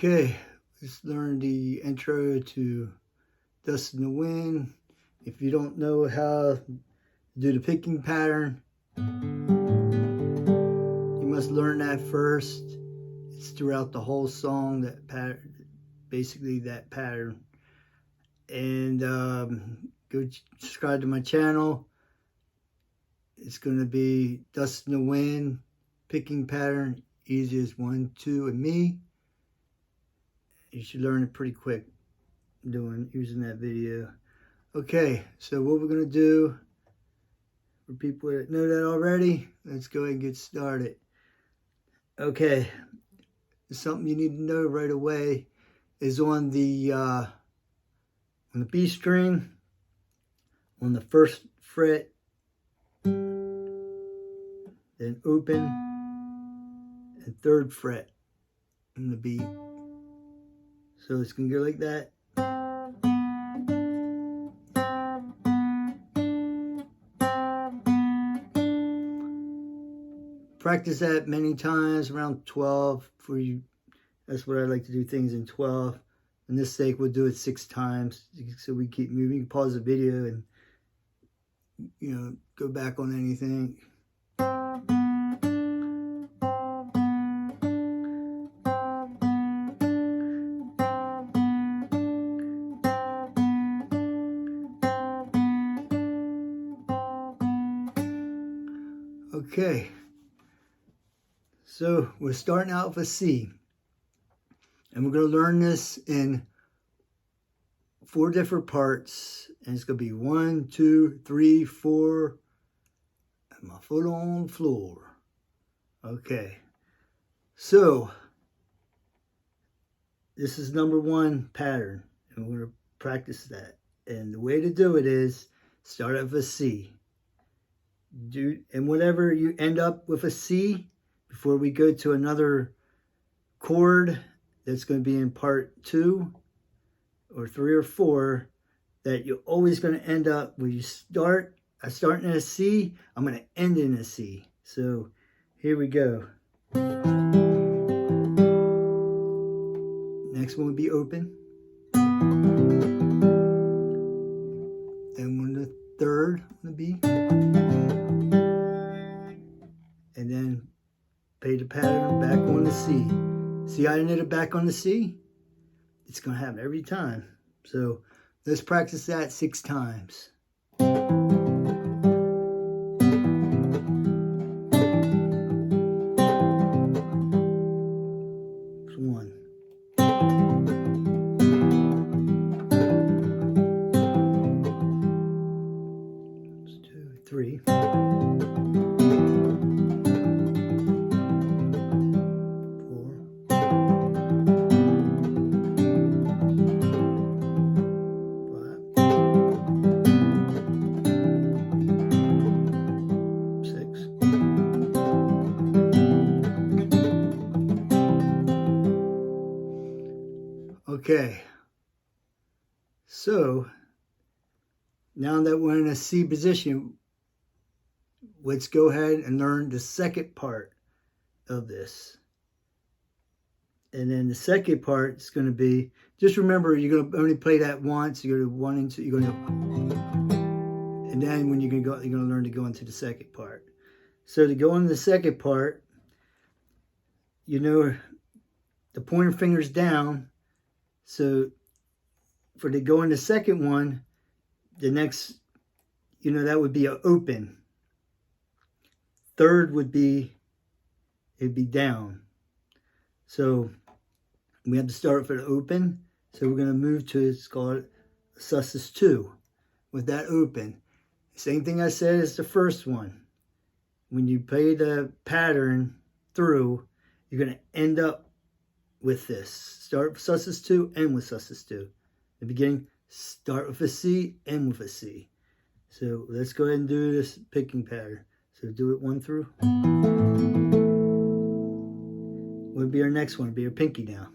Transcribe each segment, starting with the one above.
Okay, let's learn the intro to Dust in the Wind. If you don't know how to do the picking pattern, you must learn that first. It's throughout the whole song, that pattern, basically that pattern. And go subscribe to my channel. It's going to be Dust in the Wind, picking pattern, easy as 1, 2, and me. You should learn it pretty quick using that video. Okay, so what we're gonna do, for people that know that already, let's go ahead and get started. Okay, something you need to know right away is on the B string, on the first fret, then open, and third fret on the B. So it's going to go like that. Practice that many times, around 12 for you. That's what I like to do things in 12. In this sake, we'll do it 6 times so we keep moving. You can pause the video and, go back on anything. Okay, so we're starting out with a C, and we're going to learn this in 4 different parts, and it's going to be 1, 2, 3, 4, and my foot on the floor. Okay, so this is number 1 pattern, and we're going to practice that. And the way to do it is start out with a C. And whatever you end up with a C, before we go to another chord that's going to be in part 2 or 3 or 4, that you're always going to end up when you start. I start in a C, I'm going to end in a C. So here we go. Next one would be open. Then one the third would be. And then play the pattern back on the C. See how I ended it back on the C? It's going to happen every time. So let's practice that 6 times. 1. 2, 3. 6. Okay, so now that we're in a C position, let's go ahead and learn the second part of this. And then the second part is going to be, just remember, you're going to only play that once. You're going to 1 and 2. You're going to, and then when you're going to learn to go into the second part. So to go into the second part, the pointer finger's down. So for to go in the second one, the next, that would be an open. Third would be, it'd be down. So we have to start for the open. So we're going to move to, it's called sus 2 with that open. Same thing I said as the first one. When you play the pattern through, you're going to end up with this. Start with sus 2, end with sus 2. The beginning, start with a C, end with a C. So let's go ahead and do this picking pattern. So do it 1 through. What would be our next one? It'd be our pinky down.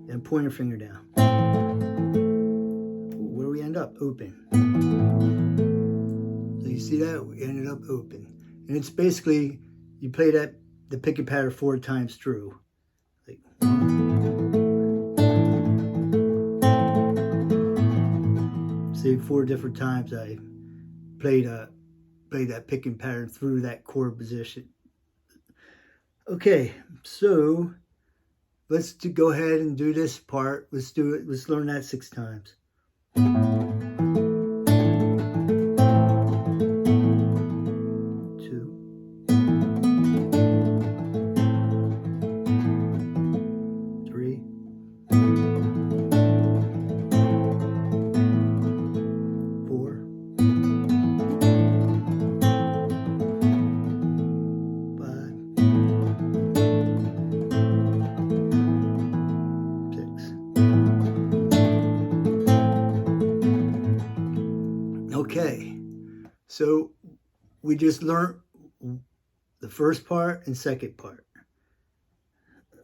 And pointer finger down. Where do we end up? Open. So you see that? We ended up open. And it's basically, you play the picking pattern 4 times through. See, 4 different times I played that picking pattern through that chord position. Okay, so let's go ahead and do this part. Let's do it. Let's learn that 6 times. 2, 3, 4, 5, 6. Okay, so we just learned the first part and second part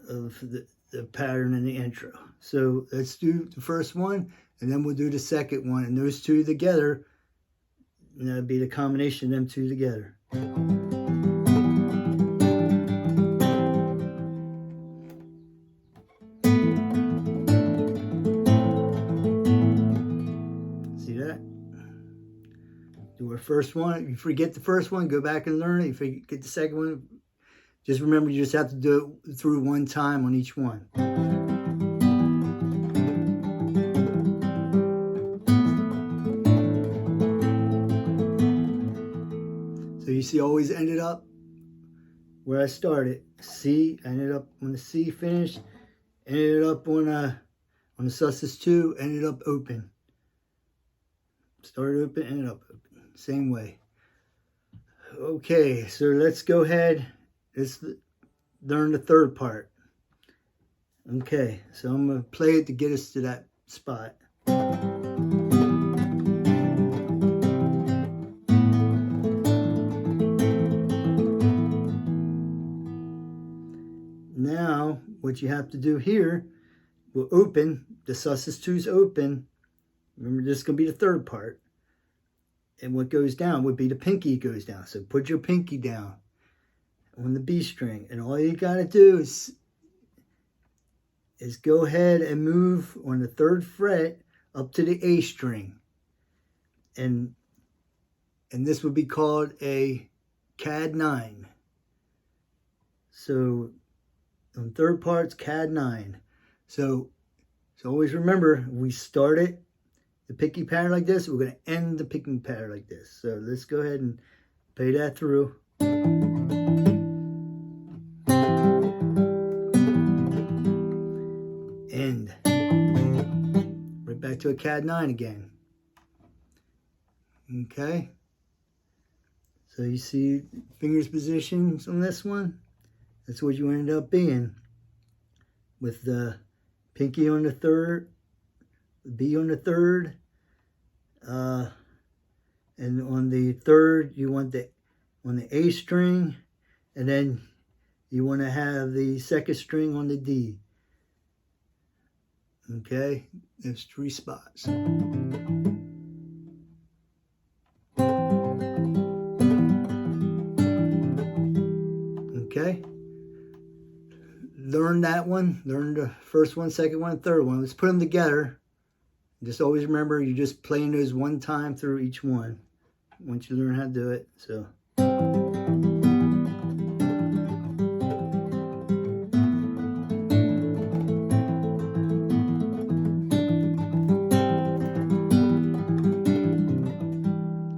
of the pattern in the intro. So let's do the first one, and then we'll do the second one, and those two together, and that'll be the combination of them two together. See that? Do our first one. If you forget the first one, go back and learn it. If you forget the second one, just remember you just have to do it through one time on each one. So you see, always ended up where I started. C, I ended up on the C finish, ended up on the sus 2, ended up open. Started open, ended up open. Same way. Okay, so let's go ahead. Let's learn the third part. Okay, so I'm going to play it to get us to that spot. Now, what you have to do here, we'll open, the sus 2's open. Remember, this is going to be the third part. And what goes down would be the pinky goes down. So put your pinky down on the B string. And all you got to do is go ahead and move on the 3rd fret up to the A string. And this would be called a CAD 9. So on 3rd part's CAD 9. So always remember, we started the picking pattern like this, we're going to end the picking pattern like this. So let's go ahead and play that through. End. Right back to a CAD 9 again. Okay. So you see fingers positions on this one? That's what you ended up being. With the pinky on the 3rd, B on the 3rd, and on the 3rd you want on the A string, and then you want to have the 2nd string on the D. Okay, there's 3 spots. Okay, learn that one, learn the first one, second one, third one. Let's put them together. Just always remember, you're just playing those one time through each one once you learn how to do it. So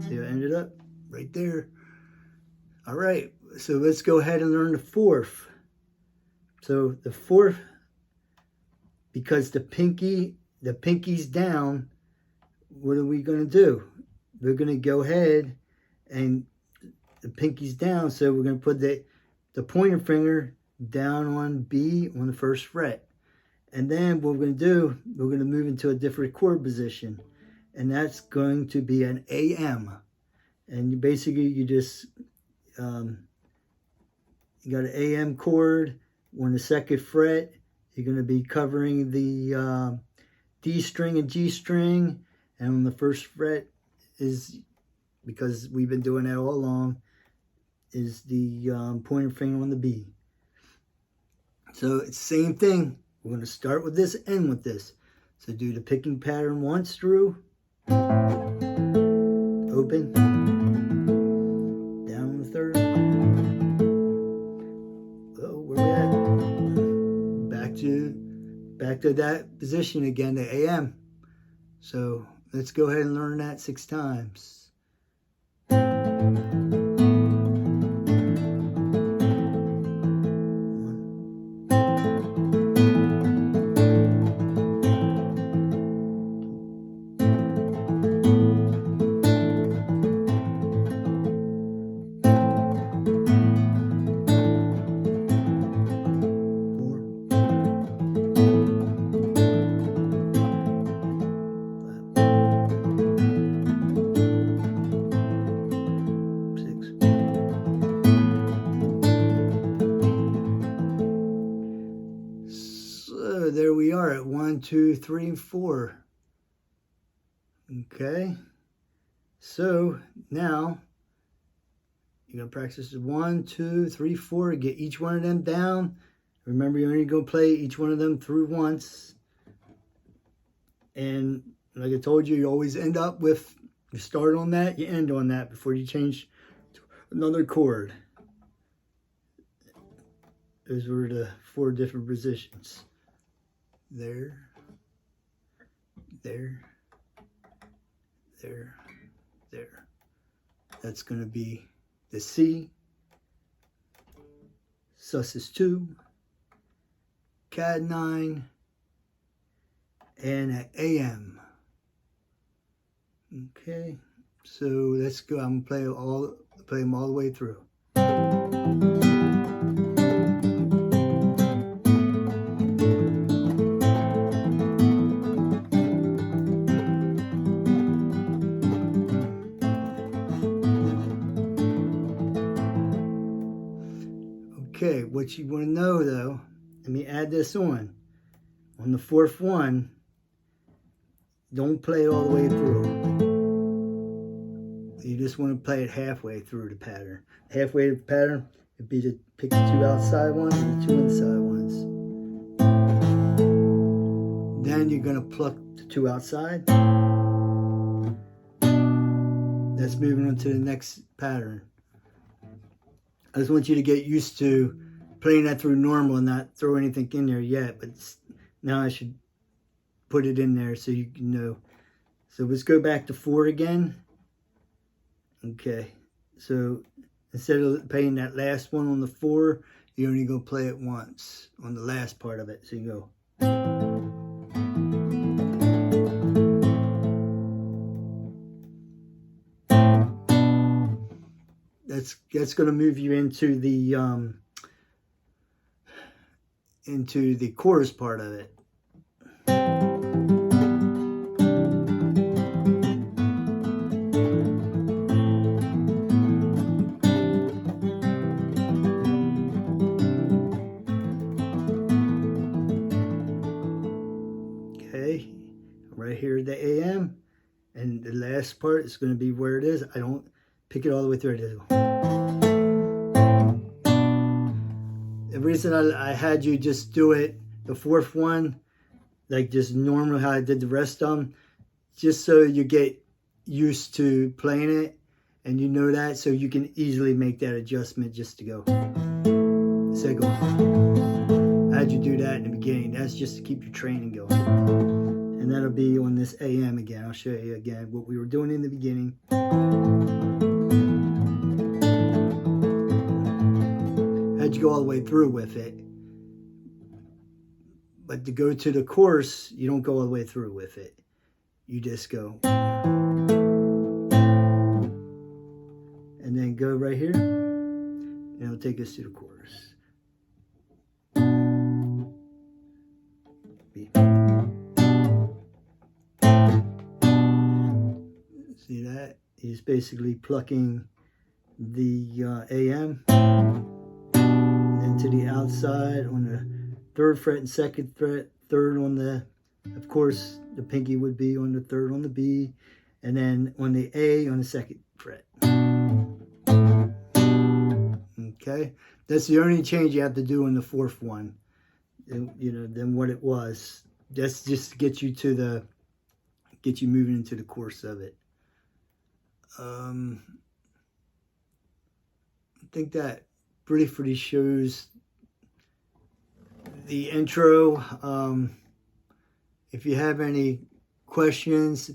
see, I ended up right there. All right, so let's go ahead and learn the 4th. So the 4th, because the pinky's down, what are we going to do? We're going to go ahead and the pinky's down, so we're going to put the pointer finger down on B on the 1st fret. And then what we're going to do, we're going to move into a different chord position. And that's going to be an AM. And you just, you got an AM chord on the 2nd fret. You're going to be covering the D string and G string, and on the 1st fret is, because we've been doing that all along, is the pointer finger on the B. So it's the same thing. We're going to start with this, end with this. So do the picking pattern once through, Open. Down on the third. Oh, where we at? Back to that position again, the AM. So let's go ahead and learn that 6 times. So there we are at 1, 2, 3, 4. Okay. So now you're gonna practice 1, 2, 3, 4. Get each one of them down. Remember, you're only gonna play each one of them through once. And like I told you, you always end up with, you start on that, you end on that before you change to another chord. Those were the 4 different positions. There, there, there, there. That's going to be the C, sus2, cad9, and an AM. Okay, so let's go. I'm gonna play them all the way through. Okay, what you want to know though, let me add this on the 4th one, don't play it all the way through. You just want to play it halfway through the pattern. Halfway to the pattern would be to pick the 2 outside ones and the 2 inside ones. Then you're going to pluck the 2 outside. That's moving on to the next pattern. I just want you to get used to playing that through normal and not throw anything in there yet, but now I should put it in there so you can know. So let's go back to 4 again. Okay, so instead of playing that last one on the 4, you're only going to play it once on the last part of it. So you go. That's going to move you into the chorus part of it. Okay, right here at the AM, and the last part is going to be where it is. I don't pick it all the way through. The reason I had you just do it, the 4th one, like just normal how I did the rest of them, just so you get used to playing it and you know that, so you can easily make that adjustment just to go. So go. I had you do that in the beginning. That's just to keep your training going. And that'll be on this AM again. I'll show you again what we were doing in the beginning. Had you go all the way through with it. But to go to the chorus, you don't go all the way through with it. You just go. And then go right here. And it'll take us to the chorus. B. See that? He's basically plucking the AM into the outside on the 3rd fret and 2nd fret, 3rd on the, of course, the pinky would be on the 3rd on the B, and then on the A on the 2nd fret. Okay, that's the only change you have to do in the 4th one, you know, than what it was. That's just to get you to the get you moving into the course of it. I think that briefly shows the intro. If you have any questions,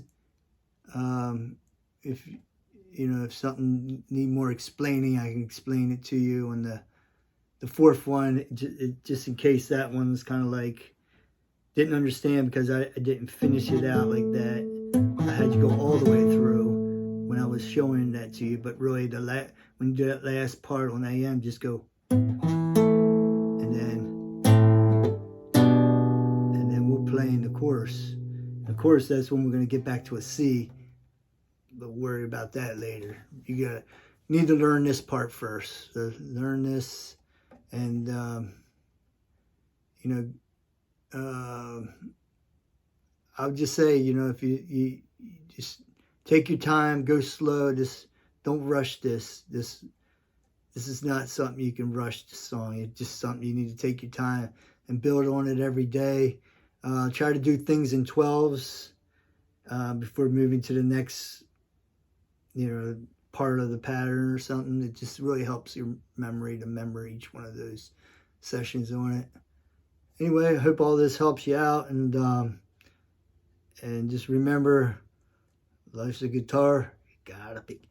if if something need more explaining, I can explain it to you. On the fourth one, just in case that one's kind of like didn't understand because I didn't finish it out like that. I had to go all the way through when I was showing that to you. But really, when you do that last part on AM, just go, and then we'll play in the chorus. Of course, that's when we're going to get back to a C. But worry about that later. You need to learn this part first. So learn this, and I'll just say, if you just take your time, go slow. Just don't rush this. This is not something you can rush the song. It's just something you need to take your time and build on it every day. Try to do things in 12s before moving to the next, part of the pattern or something. It just really helps your memory to remember each one of those sessions on it. Anyway, I hope all this helps you out, and just remember, life's a guitar, you gotta pick